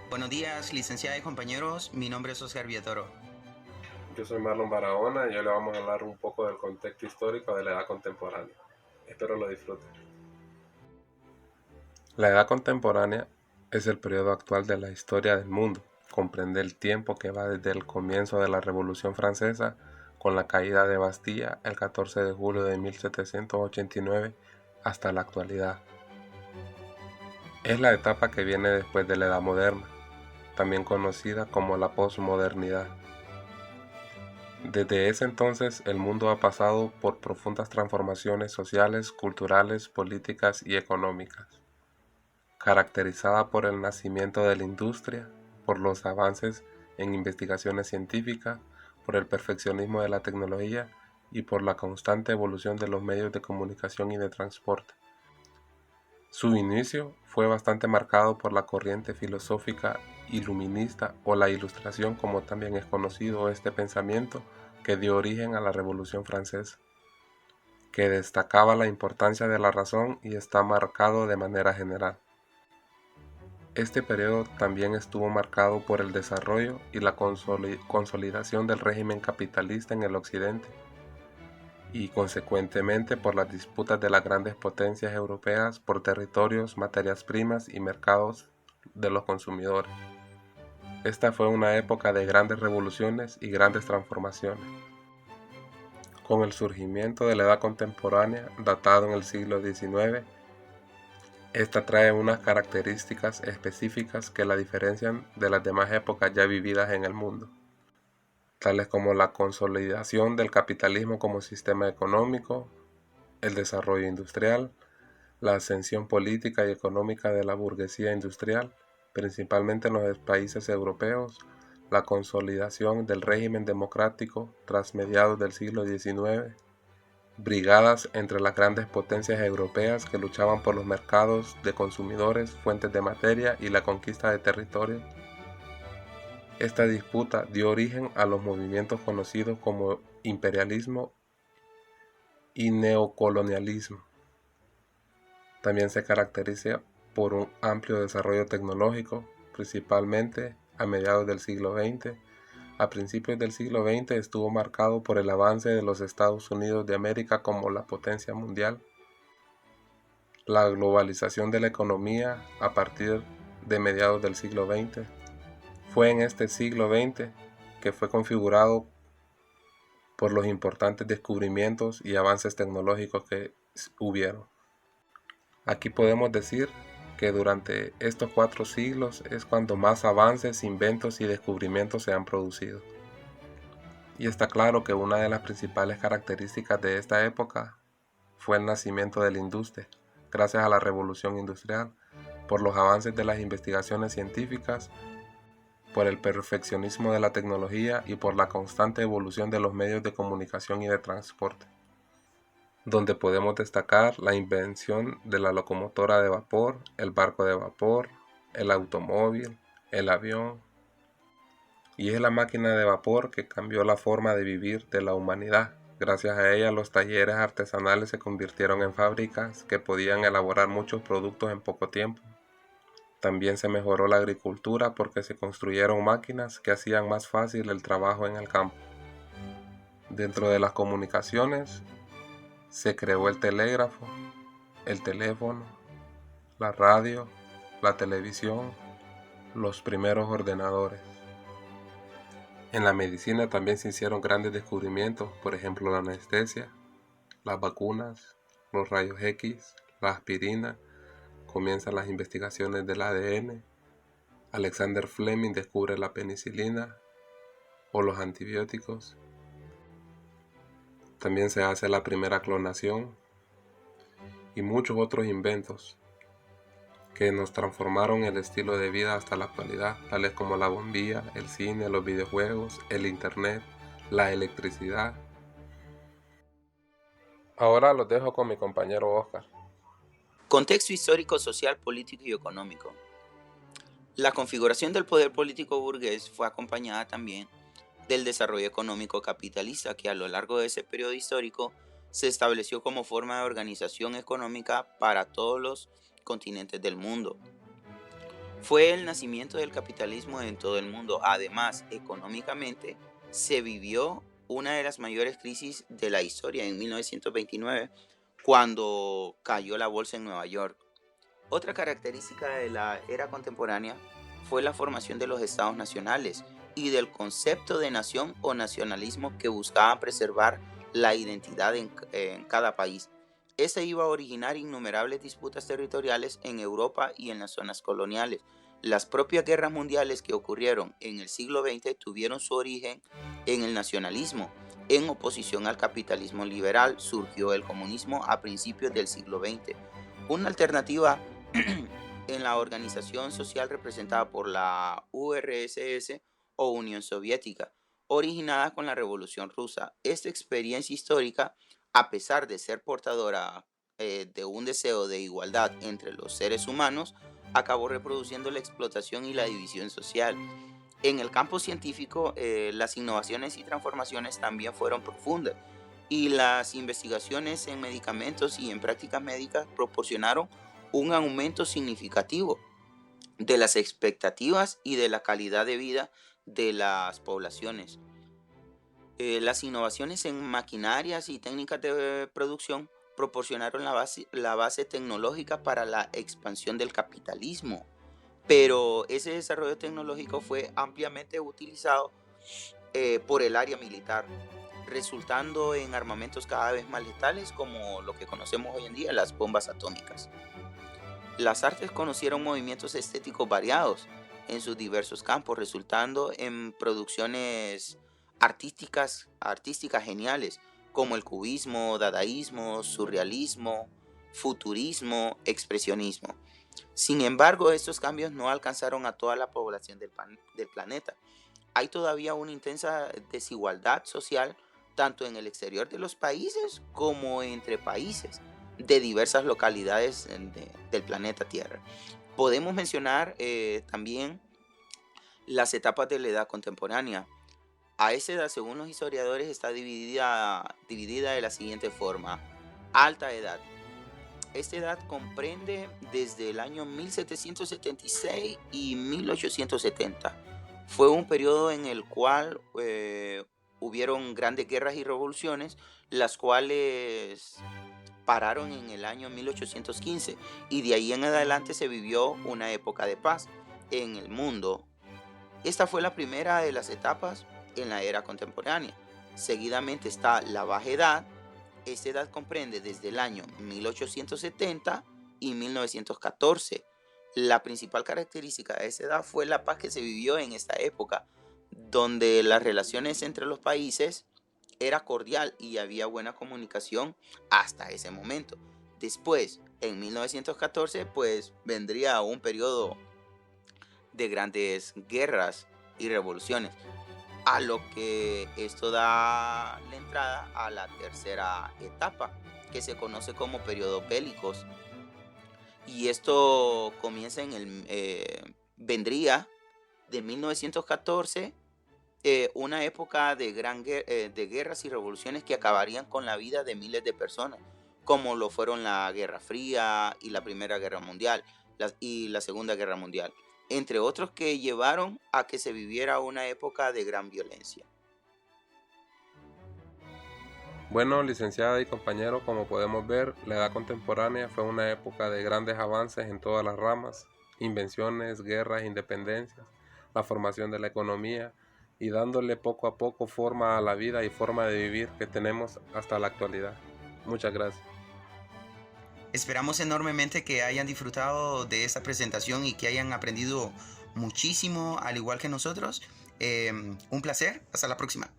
Buenos días, licenciada y compañeros. Mi nombre es Oscar Villatoro. Yo soy Marlon Barahona y hoy le vamos a hablar un poco del contexto histórico de la Edad Contemporánea. Espero lo disfruten. La Edad Contemporánea es el periodo actual de la historia del mundo. Comprende el tiempo que va desde el comienzo de la Revolución Francesa con la caída de Bastilla el 14 de julio de 1789 hasta la actualidad. Es la etapa que viene después de la Edad Moderna, también conocida como la posmodernidad. Desde ese entonces el mundo ha pasado por profundas transformaciones sociales, culturales, políticas y económicas, caracterizada por el nacimiento de la industria, por los avances en investigaciones científicas, por el perfeccionismo de la tecnología y por la constante evolución de los medios de comunicación y de transporte. Su inicio fue bastante marcado por la corriente filosófica iluminista o la Ilustración, como también es conocido este pensamiento que dio origen a la Revolución Francesa, que destacaba la importancia de la razón y está marcado de manera general. Este periodo también estuvo marcado por el desarrollo y la consolidación del régimen capitalista en el occidente y consecuentemente por las disputas de las grandes potencias europeas por territorios, materias primas y mercados de los consumidores. Esta fue una época de grandes revoluciones y grandes transformaciones. Con el surgimiento de la Edad Contemporánea, datado en el siglo XIX, esta trae unas características específicas que la diferencian de las demás épocas ya vividas en el mundo, tales como la consolidación del capitalismo como sistema económico, el desarrollo industrial, la ascensión política y económica de la burguesía industrial, principalmente en los países europeos, la consolidación del régimen democrático tras mediados del siglo XIX, brigadas entre las grandes potencias europeas que luchaban por los mercados de consumidores, fuentes de materia y la conquista de territorios. Esta disputa dio origen a los movimientos conocidos como imperialismo y neocolonialismo. También se caracteriza por un amplio desarrollo tecnológico, principalmente a mediados del siglo XX. A principios del siglo XX estuvo marcado por el avance de los Estados Unidos de América como la potencia mundial, la globalización de la economía a partir de mediados del siglo XX. Fue en este siglo XX que fue configurado por los importantes descubrimientos y avances tecnológicos que hubieron. Aquí podemos decir que durante estos 4 siglos es cuando más avances, inventos y descubrimientos se han producido. Y está claro que una de las principales características de esta época fue el nacimiento de la industria, gracias a la revolución industrial, por los avances de las investigaciones científicas, por el perfeccionismo de la tecnología y por la constante evolución de los medios de comunicación y de transporte, donde podemos destacar la invención de la locomotora de vapor, el barco de vapor, el automóvil, el avión, y es la máquina de vapor que cambió la forma de vivir de la humanidad. Gracias a ella los talleres artesanales se convirtieron en fábricas que podían elaborar muchos productos en poco tiempo. También se mejoró la agricultura porque se construyeron máquinas que hacían más fácil el trabajo en el campo. Dentro de las comunicaciones, se creó el telégrafo, el teléfono, la radio, la televisión, los primeros ordenadores. En la medicina también se hicieron grandes descubrimientos, por ejemplo la anestesia, las vacunas, los rayos X, la aspirina, comienzan las investigaciones del ADN, Alexander Fleming descubre la penicilina o los antibióticos. También se hace la primera clonación y muchos otros inventos que nos transformaron el estilo de vida hasta la actualidad, tales como la bombilla, el cine, los videojuegos, el internet, la electricidad. Ahora los dejo con mi compañero Oscar. Contexto histórico, social, político y económico. La configuración del poder político burgués fue acompañada también del desarrollo económico capitalista que a lo largo de ese periodo histórico se estableció como forma de organización económica para todos los continentes del mundo. Fue el nacimiento del capitalismo en todo el mundo. Además, económicamente se vivió una de las mayores crisis de la historia en 1929, cuando cayó la bolsa en Nueva York. Otra característica de la era contemporánea fue la formación de los estados nacionales y del concepto de nación o nacionalismo que buscaba preservar la identidad en cada país. Este iba a originar innumerables disputas territoriales en Europa y en las zonas coloniales. Las propias guerras mundiales que ocurrieron en el siglo XX tuvieron su origen en el nacionalismo. En oposición al capitalismo liberal surgió el comunismo a principios del siglo XX. Una alternativa en la organización social representada por la URSS o Unión Soviética, originada con la Revolución Rusa. Esta experiencia histórica, a pesar de ser portadora de un deseo de igualdad entre los seres humanos, acabó reproduciendo la explotación y la división social. En el campo científico, las innovaciones y transformaciones también fueron profundas, y las investigaciones en medicamentos y en prácticas médicas proporcionaron un aumento significativo de las expectativas y de la calidad de vida de las poblaciones. Las innovaciones en maquinarias y técnicas de producción proporcionaron la base tecnológica para la expansión del capitalismo, pero ese desarrollo tecnológico fue ampliamente utilizado por el área militar, resultando en armamentos cada vez más letales como lo que conocemos hoy en día, las bombas atómicas. Las artes conocieron movimientos estéticos variados en sus diversos campos, resultando en producciones artísticas geniales, como el cubismo, dadaísmo, surrealismo, futurismo, expresionismo. Sin embargo, estos cambios no alcanzaron a toda la población del planeta. Hay todavía una intensa desigualdad social, tanto en el exterior de los países como entre países de diversas localidades del planeta Tierra. Podemos mencionar también las etapas de la edad contemporánea. A esa edad, según los historiadores, está dividida de la siguiente forma. Alta edad. Esta edad comprende desde el año 1776 y 1870. Fue un periodo en el cual hubieron grandes guerras y revoluciones, las cuales pararon en el año 1815, y de ahí en adelante se vivió una época de paz en el mundo. Esta fue la primera de las etapas en la era contemporánea. Seguidamente está la baja edad. Esta edad comprende desde el año 1870 y 1914. La principal característica de esa edad fue la paz que se vivió en esta época, donde las relaciones entre los países era cordial y había buena comunicación hasta ese momento. Después, en 1914, pues vendría un periodo de grandes guerras y revoluciones, a lo que esto da la entrada a la tercera etapa, que se conoce como periodo bélicos. Y esto comienza vendría de 1914, una época de guerras y revoluciones que acabarían con la vida de miles de personas, como lo fueron la Guerra Fría y la Primera Guerra Mundial y la Segunda Guerra Mundial, entre otros, que llevaron a que se viviera una época de gran violencia. Bueno, licenciada y compañero, como podemos ver, la edad contemporánea fue una época de grandes avances en todas las ramas, invenciones, guerras, independencias, la formación de la economía y dándole poco a poco forma a la vida y forma de vivir que tenemos hasta la actualidad. Muchas gracias. Esperamos enormemente que hayan disfrutado de esta presentación y que hayan aprendido muchísimo, al igual que nosotros. Un placer. Hasta la próxima.